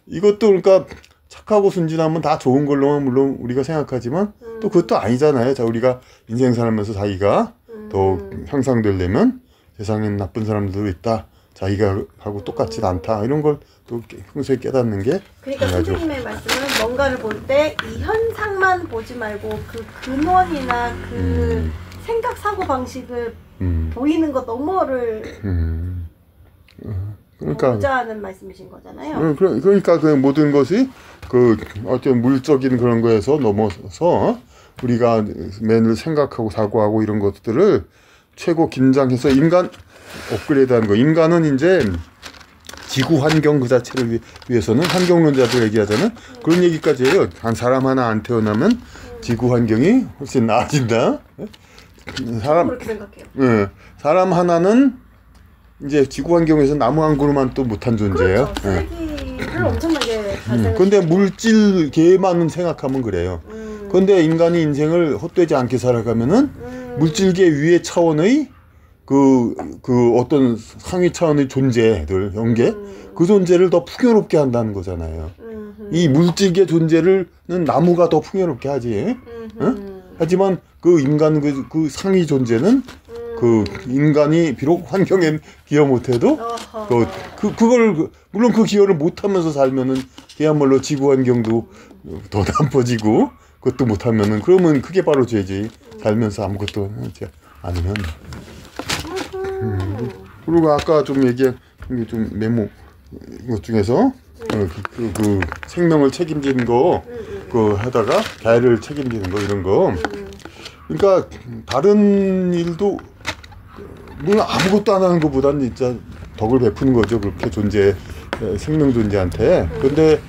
이것도 그러니까 착하고 순진하면 다 좋은 걸로만 물론 우리가 생각하지만 또 그것도 아니잖아요. 자, 우리가 인생 살면서 자기가 더 향상되려면 세상엔 나쁜 사람들도 있다. 자기가 하고 똑같지 않다. 이런 걸 또 평소에 깨닫는 게 그러니까 선생님의 말씀은 뭔가를 볼 때 이 현상만 보지 말고 그 근원이나 그 생각 사고 방식을 보이는 것 너머를 그러니까 보자는 말씀이신 거잖아요. 그러니까 그 모든 것이 그 어떤 물적인 그런 거에서 넘어서 우리가 맨날 생각하고 사고하고 이런 것들을 최고 긴장해서 인간 업그레이드하는 거. 인간은 이제 지구 환경 그 자체를 위해서는 환경론자들 얘기하자면 그런 얘기까지 해요. 한 사람 하나 안 태어나면 지구 환경이 훨씬 나아진다. 그렇게 생각해요. 예, 사람 하나는 이제 지구 환경에서 나무 한 그루만 또 못한 존재예요. 그렇죠. 쓰레기를 엄청나게 발생을. 근데 물질 개만 생각하면 그래요. 근데 인간이 인생을 헛되지 않게 살아가면은 물질계 위의 차원의 그 어떤 상위 차원의 존재들 연계 그 존재를 더 풍요롭게 한다는 거잖아요. 이 물질계 존재는 나무가 더 풍요롭게 하지. 하지만 그 인간 그 상위 존재는 그 인간이 비록 환경에 기여 못해도 그걸 물론 그 기여를 못하면서 살면은 그야말로 지구 환경도 더 나빠지고 그것도 못하면은 그러면 그게 바로 죄지. 살면서 아무것도 하지 않으면. 그리고 아까 좀 얘기한 좀 메모 것 중에서 그 생명을 책임지는 거 그 하다가 가해를 책임지는 거 이런 거. 그러니까 다른 일도 물론 아무것도 안 하는 것보다는 진짜 덕을 베푸는 거죠. 그렇게 생명 존재한테. 근데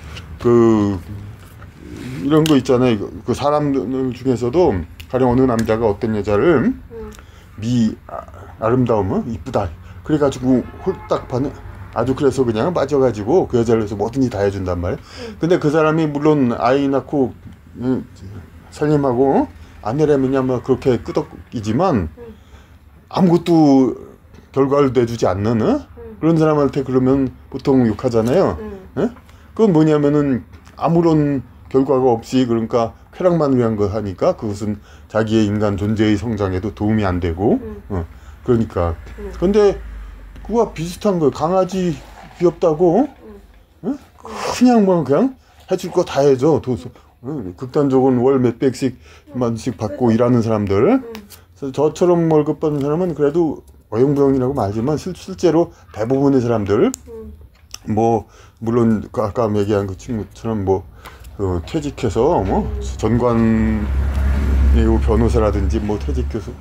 이런 거 있잖아요. 그 사람들 중에서도 가령 어느 남자가 어떤 여자를 아름다우면 이쁘다. 그래가지고 홀딱 반응. 아주 그래서 그냥 빠져가지고 그 여자를 위해서 뭐든지 다 해준단 말이에요. 근데 그 사람이 물론 아이 낳고 살림하고 아내라면야 뭐 그렇게 끄덕이지만 아무것도 결과를 내주지 않는 그런 사람한테 그러면 보통 욕하잖아요. 그건 뭐냐면은 아무런 결과가 없이 그러니까 쾌락만 위한 거 하니까 그것은 자기의 인간 존재의 성장에도 도움이 안 되고 그러니까 근데 그거와 비슷한 거예요. 강아지 귀엽다고 그냥 해줄 거 다 해줘. 극단적으로는 월 몇백씩만씩 받고 일하는 사람들. 그래서 저처럼 월급 받는 사람은 그래도 어영부영이라고 말하지만 실제로 대부분의 사람들 뭐 물론 아까 얘기한 그 친구처럼 뭐 퇴직해서 뭐 전관 변호사라든지 뭐 퇴직해서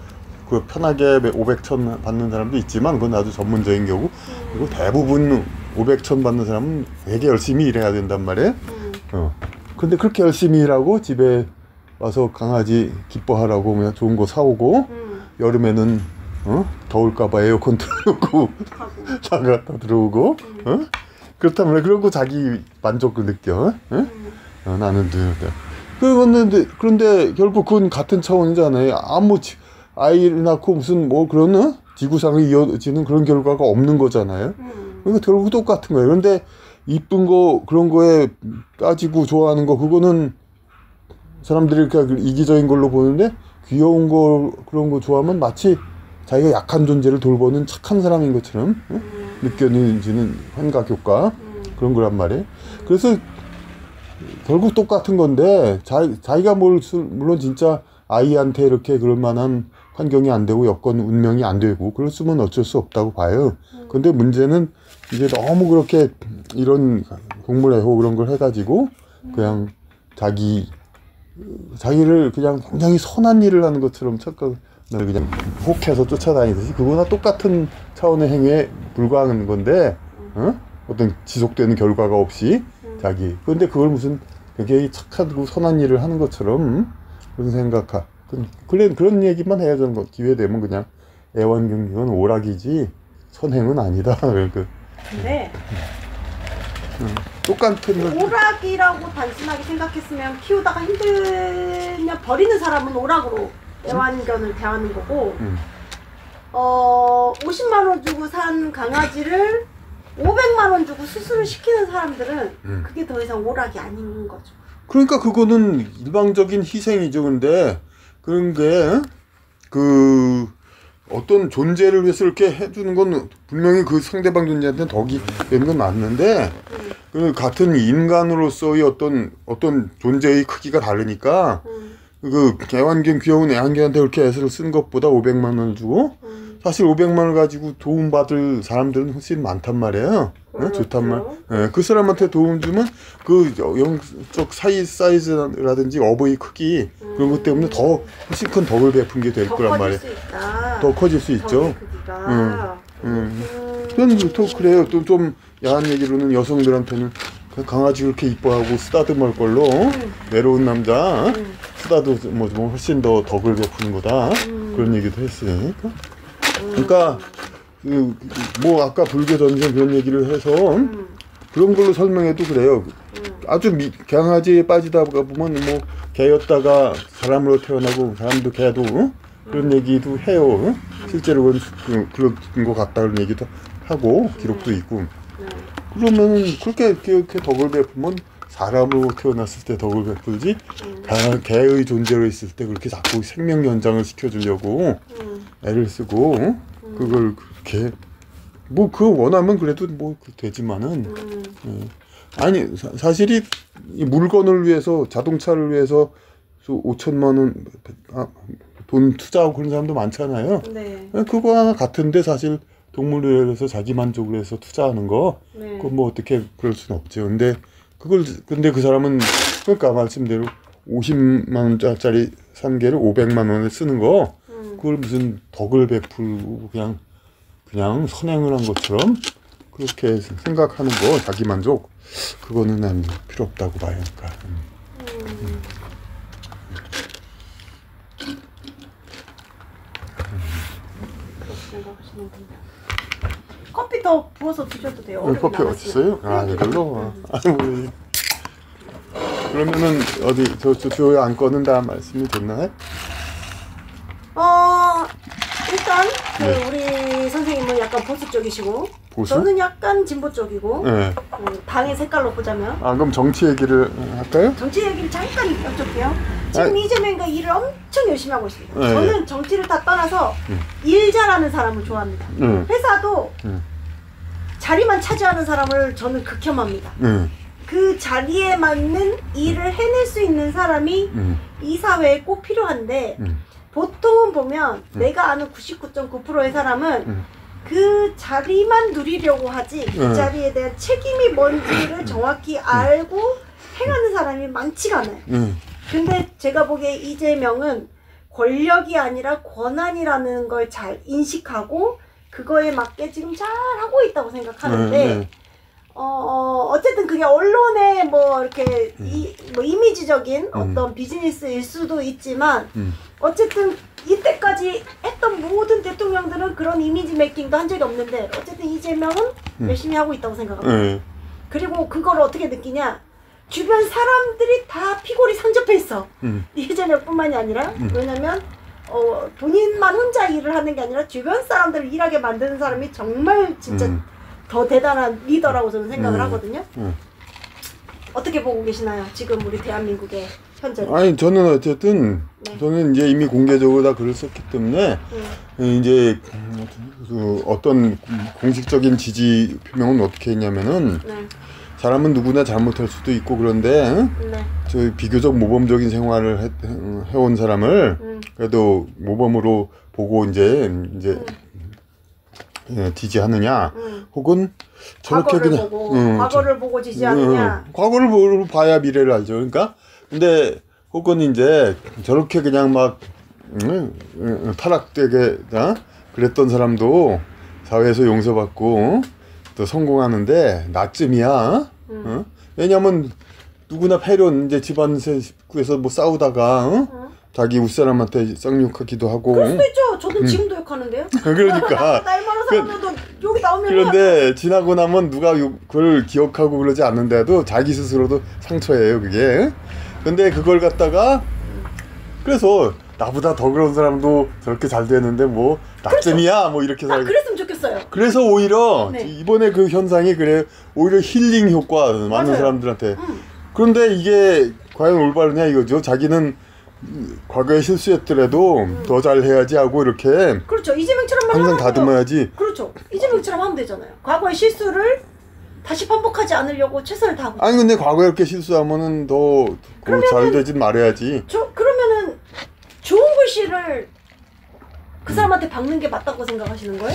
그 편하게 500천 받는 사람도 있지만 그건 아주 전문적인 경우. 그리고 대부분 500천 받는 사람은 되게 열심히 일해야 된단 말이에요. 근데 그렇게 열심히 일하고 집에 와서 강아지 기뻐하라고 그냥 좋은 거 사오고 여름에는 더울까봐 에어컨 틀어놓고 나갔다 들어오고 그렇다면 그런 거 자기 만족을 느껴. 나는 그런데 결국 그건 같은 차원이잖아요. 아이를 낳고 무슨 뭐 그런 지구상을 이어지는 그런 결과가 없는 거잖아요. 그러니까 결국 똑같은 거예요. 그런데 이쁜 거 그런 거에 따지고 좋아하는 거 그거는 사람들이 이렇게 이기적인 걸로 보는데 귀여운 거 그런 거 좋아하면 마치 자기가 약한 존재를 돌보는 착한 사람인 것처럼 느껴지는 환각 효과 그런 거란 말이에요. 그래서 결국 똑같은 건데 자기가 물론 진짜 아이한테 이렇게 그럴 만한 환경이 안 되고 여건 운명이 안 되고 그랬으면 어쩔 수 없다고 봐요. 근데 문제는 이제 너무 그렇게 이런 동물애호 그런 걸 해가지고 그냥 자기를 그냥 굉장히 선한 일을 하는 것처럼 착각을 그냥 혹해서 쫓아다니듯이 그거나 똑같은 차원의 행위에 불과한 건데 어떤 지속되는 결과가 없이 그런데 그걸 무슨 되게 착하고 선한 일을 하는 것처럼 그런 그런 얘기만 해야 되는 거. 기회 되면 그냥 애완경경은 오락이지 선행은 아니다. 근데 똑같은 오락이라고 단순하게 생각했으면 키우다가 힘들면 버리는 사람은 오락으로 애완견을 대하는 거고 50만 원 주고 산 강아지를 500만 원 주고 수술을 시키는 사람들은 그게 더 이상 오락이 아닌 거죠. 그러니까 그거는 일방적인 희생이죠. 근데 그런 게 어떤 존재를 위해서 이렇게 해주는 건 분명히 그 상대방 존재한테는 덕이 되는 건 맞는데 그 같은 인간으로서의 어떤 존재의 크기가 다르니까 그 애완견 귀여운 애완견한테 그렇게 애를 쓴 것보다 500만 원을 주고 사실 500만 원을 가지고 도움받을 사람들은 훨씬 많단 말이에요. 좋단 말. 그 사람한테 도움 주면 그 영적 사이즈라든지 업의 크기 그런 것 때문에 더 훨씬 큰 덕을 베푼 게 될 거란 말이에요. 더 커질 수 있죠. 그건 또 그래요. 또 좀 야한 얘기로는 여성들한테는 강아지 그렇게 이뻐하고 쓰다듬을 걸로 외로운 남자 쓰다도 뭐 훨씬 더 덕을 베푸는 거다 그런 얘기도 했어요. 그러니까 뭐 아까 불교 전생 그런 얘기를 해서 그런 걸로 설명해도 그래요. 아주 강아지에 빠지다 보면 뭐 개였다가 사람으로 태어나고 사람도 개도 그런 얘기도 해요. 실제로 그런 것 같다 그런 얘기도 하고 기록도 있고. 그러면 그렇게 덕을 베푸면 사람으로 태어났을 때 덕을 베풀지 개의 존재로 있을 때 그렇게 자꾸 생명 연장을 시켜주려고 애를 쓰고 그걸 그렇게 뭐 그거 원하면 그래도 뭐 되지만은 아니 사실이 이 물건을 위해서 자동차를 위해서 5천만 원 돈 투자하고 그런 사람도 많잖아요. 네. 그거와 같은데 사실 동물을 위해서 자기 만족을 해서 투자하는 거 그건 뭐 어떻게 그럴 수는 없죠. 근데 그 사람은 그러니까 말씀대로 50만 원짜리 산 개를 500만 원에 쓰는 거 그걸 무슨 덕을 베풀고 그냥 선행을 한 것처럼 그렇게 생각하는 거 자기 만족 그거는 난 필요 없다고 봐요. 그러니까. 커피 더 부어서 드셔도 돼요. 커피 어딨어요? 이걸로? 그러면은 어디 저 교회 안 꺼낸다 말씀이 됐나요? 일단 우리 선생님은 약간 보수 쪽이시고 저는 약간 진보 쪽이고 당의 색깔로 보자면 그럼 정치 얘기를 할까요? 정치 얘기를 잠깐 여쭤볼게요. 지금 이재명과 일을 엄청 열심히 하고 있습니다. 저는 정치를 다 떠나서 일 잘하는 사람을 좋아합니다. 회사도 자리만 차지하는 사람을 저는 극혐합니다. 그 자리에 맞는 일을 해낼 수 있는 사람이 이 사회에 꼭 필요한데 보통은 보면 내가 아는 99.9%의 사람은 그 자리만 누리려고 하지 그 자리에 대한 책임이 뭔지를 정확히 알고 행하는 사람이 많지가 않아요. 근데 제가 보기에 이재명은 권력이 아니라 권한이라는 걸 잘 인식하고 그거에 맞게 지금 잘 하고 있다고 생각하는데 어쨌든 그게 언론의 뭐 이렇게 뭐 이미지적인 어떤 비즈니스일 수도 있지만 어쨌든 이때까지 했던 모든 대통령들은 그런 이미지 메이킹도 한 적이 없는데 어쨌든 이재명은 열심히 하고 있다고 생각합니다. 그리고 그걸 어떻게 느끼냐? 주변 사람들이 다 피골이 상접해 있어. 이재명뿐만이 아니라 왜냐면 본인만 혼자 일을 하는 게 아니라 주변 사람들을 일하게 만드는 사람이 정말 진짜 더 대단한 리더라고 저는 생각을 하거든요. 어떻게 보고 계시나요? 지금 우리 대한민국의 현재. 아니 저는 어쨌든 네. 저는 이제 이미 공개적으로 다 글을 썼기 때문에 이제 그 어떤 공식적인 지지 표명은 어떻게 했냐면은 네. 사람은 누구나 잘못할 수도 있고 그런데 네. 저 비교적 모범적인 생활을 해온 사람을 그래도 모범으로 보고 이제 지지하느냐 혹은 저렇게 과거를 그냥 보고, 과거를 보고 지지하느냐 과거를 보고 봐야 미래를 알죠. 그러니까 근데 혹은 이제 저렇게 그냥 막 타락되게 그랬던 사람도 사회에서 용서받고 또 성공하는데 나쯤이야. 왜냐면 누구나 패륜 이제 집안 식구에서 뭐 싸우다가 자기 윗사람한테 쌍욕하기도 하고. 그럴 수도 있죠. 저는 지금도 욕하는데요. 그러니까. 나이 많은 사람들도 욕이 나오면. 그런데 지나고 나면 누가 그걸 기억하고 그러지 않는데도 자기 스스로도 상처예요 그게. 근데 그걸 갖다가 그래서 나보다 더 그런 사람도 저렇게 잘 되는데 뭐 나쯤이야 그렇죠. 뭐 이렇게 살고. 그랬으면 좋겠어요. 그래서 오히려 네. 이번에 그 현상이 그래 오히려 힐링 효과 많은 맞아요. 사람들한테. 그런데 이게 과연 올바르냐 이거죠. 자기는 과거에 실수했더라도 더 잘해야지 하고 이렇게. 그렇죠. 이재명처럼 항상 다듬어야지. 그렇죠. 이재명처럼 하면 되잖아요. 과거의 실수를 다시 반복하지 않으려고 최선을 다하고. 아니 근데 과거에 이렇게 실수하면은 더 잘 되진 말해야지. 그러면은 좋은 글씨를 그 사람한테 박는 게 맞다고 생각하시는 거예요?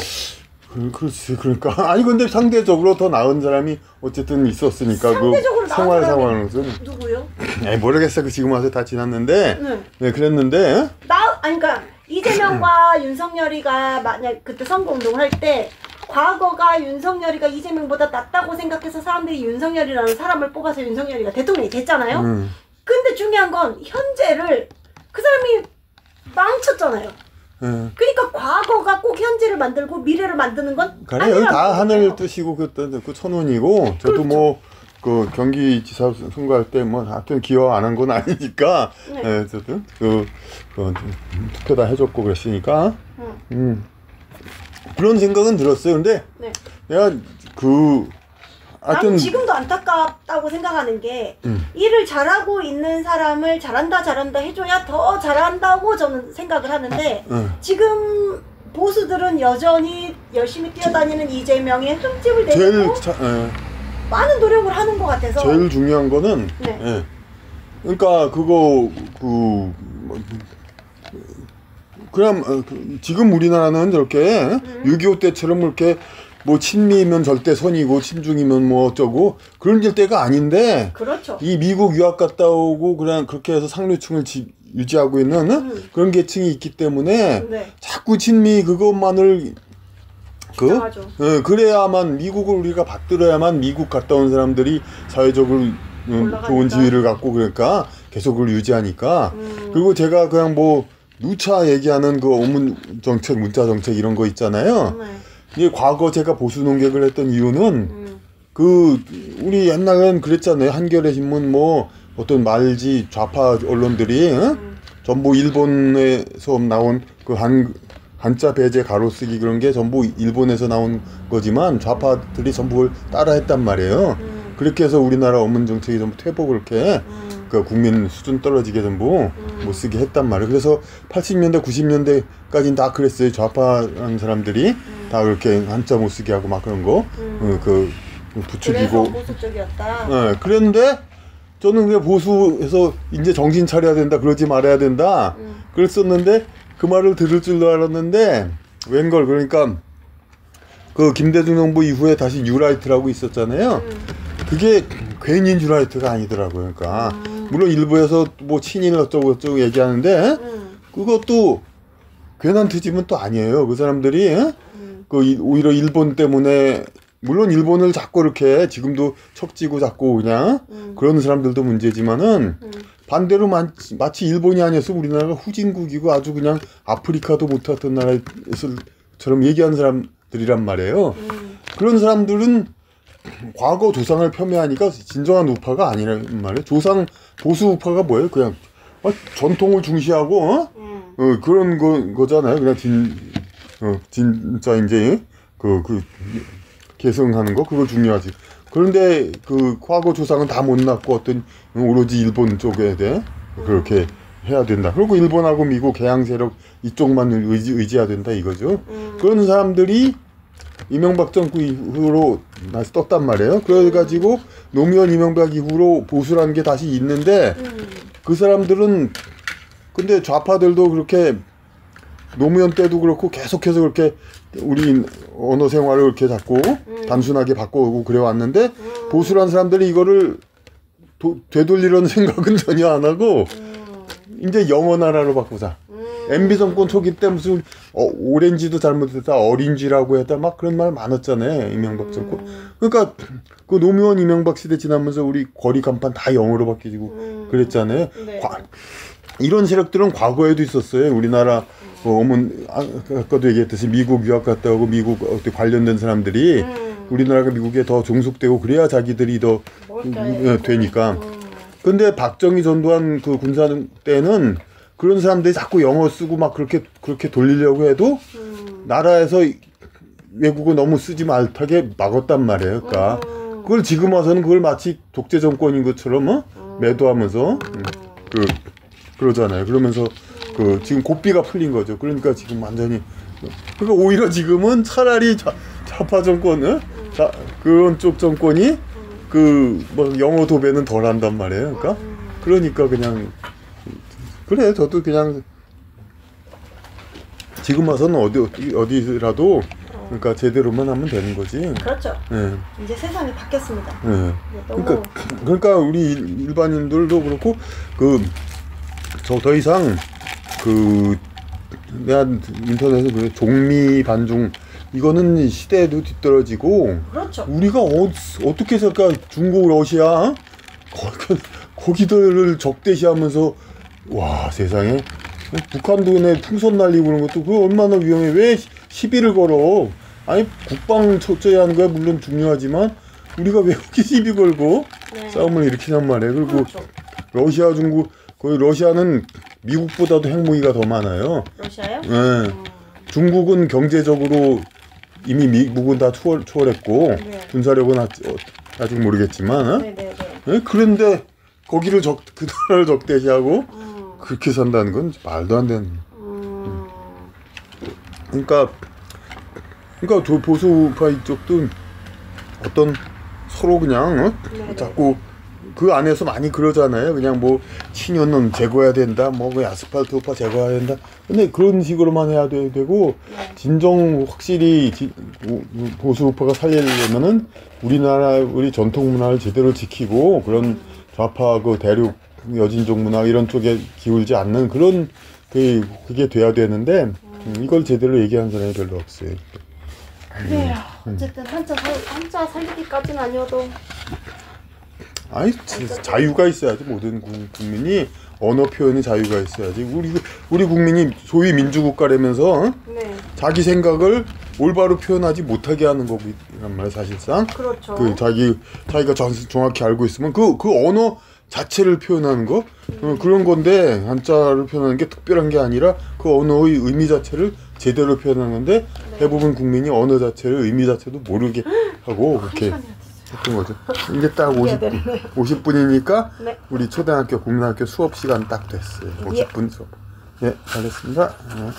그렇지. 그러니까 아니 근데 상대적으로 더 나은 사람이 어쨌든 있었으니까 상대적으로 그 생활 상황으로서 누구요? 모르겠어. 그 지금 와서 다 지났는데 네 그랬는데 아니 그러니까 이재명과 윤석열이가 만약 그때 선거운동을 할 때 과거가 윤석열이가 이재명보다 낫다고 생각해서 사람들이 윤석열이라는 사람을 뽑아서 윤석열이가 대통령이 됐잖아요. 근데 중요한 건 현재를 그 사람이 망쳤잖아요. 그러니까 과거가 꼭 현재를 만들고 미래를 만드는 건 아니라는 다 하늘 뜻이고 그 천운이고 저도 그렇죠. 뭐 그 경기지사 선거할 때 뭐 하여튼 기여 안 한 건 아니니까 네. 어쨌든 그 투표 다 해줬고 그랬으니까 그런 생각은 들었어요. 근데 네. 내가 나는 지금도 안타깝다고 생각하는 게 일을 잘하고 있는 사람을 잘한다 해줘야 더 잘한다고 저는 생각을 하는데 지금 보수들은 여전히 열심히 뛰어다니는 이재명의 흠집을 내고 많은 노력을 하는 것 같아서 제일 중요한 거는 네. 그러니까 그냥 지금 우리나라는 저렇게 6.25 때처럼 이렇게 뭐 친미면 절대 선이고 친중이면 뭐 어쩌고 그런 때가 아닌데 그렇죠. 이 미국 유학 갔다 오고 그냥 그렇게 해서 상류층을 유지하고 있는 그런 계층이 있기 때문에 네. 자꾸 친미 그것만을 그래야만 미국을 우리가 받들어야만 미국 갔다 온 사람들이 사회적으로 좋은 지위를 갖고 그러니까 계속 그걸 유지하니까 그리고 제가 그냥 뭐 누차 얘기하는 그 어문 정책, 문자 정책 이런 거 있잖아요. 이게 과거 제가 보수 농객을 했던 이유는 우리 옛날엔 그랬잖아요. 한겨레 신문 뭐 어떤 말지 좌파 언론들이 전부 일본에서 나온 그 한자 배제 가로쓰기 그런 게 전부 일본에서 나온 거지만 좌파들이 전부 따라했단 말이에요. 그렇게 해서 우리나라 어문 정책이 전부 퇴보 그렇게 그 국민 수준 떨어지게 전부 못 쓰게 했단 말이에요. 그래서 80년대 90년대까지는 다 그랬어요. 좌파라는 사람들이 다 그렇게 한자 못 쓰게 하고 막 그런 거 부추기고. 그래서 보수적이었다. 네, 그랬는데 저는 그냥 보수에서 이제 정신 차려야 된다, 그러지 말아야 된다 그랬었는데 그 말을 들을 줄도 알았는데 웬걸 그러니까 그 김대중 정부 이후에 다시 뉴라이트라고 있었잖아요. 그게 괜히 뉴라이트가 아니더라고요. 그러니까 물론 일부에서 뭐 친일 어쩌고 저쩌고 얘기하는데 그것도 괜한 트집은 또 아니에요. 그 사람들이 오히려 일본 때문에 물론 일본을 자꾸 이렇게 지금도 척지고 자꾸 그냥 그런 사람들도 문제지만은 반대로 마치 일본이 아니었으면 우리나라가 후진국이고 아주 그냥 아프리카도 못했던 나라에서처럼 얘기하는 사람들이란 말이에요. 그런 사람들은 과거 조상을 폄훼하니까 진정한 우파가 아니란 말이에요. 보수 우파가 뭐예요? 그냥 전통을 중시하고 그런 거잖아요. 그냥 진짜 이제 계승하는 거 그거 중요하지. 그런데 그 과거 조상은 다 못났고 어떤 오로지 일본 쪽에 그렇게 해야 된다. 그리고 일본하고 미국 개양 세력 이쪽만 의지해야 된다 이거죠. 그런 사람들이 이명박 정부 이후로 다시 떴단 말이에요. 그래가지고 노무현 이명박 이후로 보수라는 게 다시 있는데 그 사람들은 근데 좌파들도 그렇게 노무현 때도 그렇고 계속해서 그렇게 우리 언어 생활을 이렇게 자꾸 단순하게 바꿔오고 그래 왔는데 보수라는 사람들이 이거를 되돌리려는 생각은 전혀 안 하고 이제 영어 나라로 바꾸자. MB 정권 초기 때 무슨 오렌지도 잘못했다 어린지라고 했다 막 그런 말 많았잖아요 이명박 정권. 그러니까 그 노무현 이명박 시대 지나면서 우리 거리 간판 다 영어로 바뀌고 그랬잖아요. 네. 이런 세력들은 과거에도 있었어요. 우리나라 아까도 얘기했듯이 미국 유학 갔다 오고 미국 관련된 사람들이 우리나라가 미국에 더 종속되고 그래야 자기들이 더 되니까. 근데 박정희 전두환 그 군사 때는 그런 사람들이 자꾸 영어 쓰고 막 그렇게 돌리려고 해도 나라에서 외국어 너무 쓰지 말게 막았단 말이에요. 그러니까 그걸 지금 와서는 그걸 마치 독재 정권인 것처럼 매도하면서 그러잖아요. 그러면서 지금 고삐가 풀린 거죠. 그러니까 지금 완전히 그러니까 오히려 지금은 차라리 좌파 정권 그런 쪽 정권이 뭐 영어 도배는 덜 한단 말이에요. 그러니까 그냥 그래 저도 그냥 지금 와서는 어디라도 그러니까 제대로만 하면 되는 거지. 그렇죠. 네. 이제 세상이 바뀌었습니다. 네. 그러니까 우리 일반인들도 그렇고 더 이상 내가 인터넷에서 그 종미 반중 이거는 시대에도 뒤떨어지고. 그렇죠. 우리가 어떻게 해서까 중국 러시아 거기들을 적대시하면서 와 세상에 북한도 내 풍선 날리고 그런 것도 그거 얼마나 위험해. 왜 시비를 걸어. 아니 국방 철저히 하는 거야 물론 중요하지만 우리가 왜 그렇게 시비 걸고 싸움을 일으키냔 말이에요. 그리고 그렇죠. 러시아 중국 거의 러시아는 미국보다도 핵무기가 더 많아요. 러시아요? 네. 중국은 경제적으로 이미 미국은 다 초월했고 군사력은 아직 모르겠지만 네? 그런데 거기를 그 나라를 적대시하고 그렇게 산다는 건 말도 안 되는. 그러니까 보수파 이쪽도 어떤 서로 그냥 자꾸 그 안에서 많이 그러잖아요. 그냥 뭐 친연은 제거해야 된다, 뭐 아스팔트 우파 제거해야 된다. 근데 그런 식으로만 해야 되고 진정 확실히 보수 우파가 살리려면은 우리 전통 문화를 제대로 지키고 그런 좌파 대륙 여진족 문화 이런 쪽에 기울지 않는 그런 그게 돼야 되는데 이걸 제대로 얘기하는 사람이 별로 없어요. 그래요. 어쨌든 한자 살리기까지는 아니어도. 아니 자유가 있어야지. 모든 국민이 언어 표현의 자유가 있어야지. 우리 국민이 소위 민주국가라면서 자기 생각을 올바로 표현하지 못하게 하는 거란 말이야 사실상. 그렇죠. 자기가 정확히 알고 있으면 그 언어 자체를 표현하는 거 그런 건데 한자를 표현하는 게 특별한 게 아니라 그 언어의 의미 자체를 제대로 표현하는 건데 대부분 국민이 언어 자체를 의미 자체도 모르게 하고 그렇게 했던 거죠. 이제 딱 50분이니까 우리 초등학교 국민학교 수업 시간 딱 됐어요. 50분 수업. 네, 잘했습니다. 네.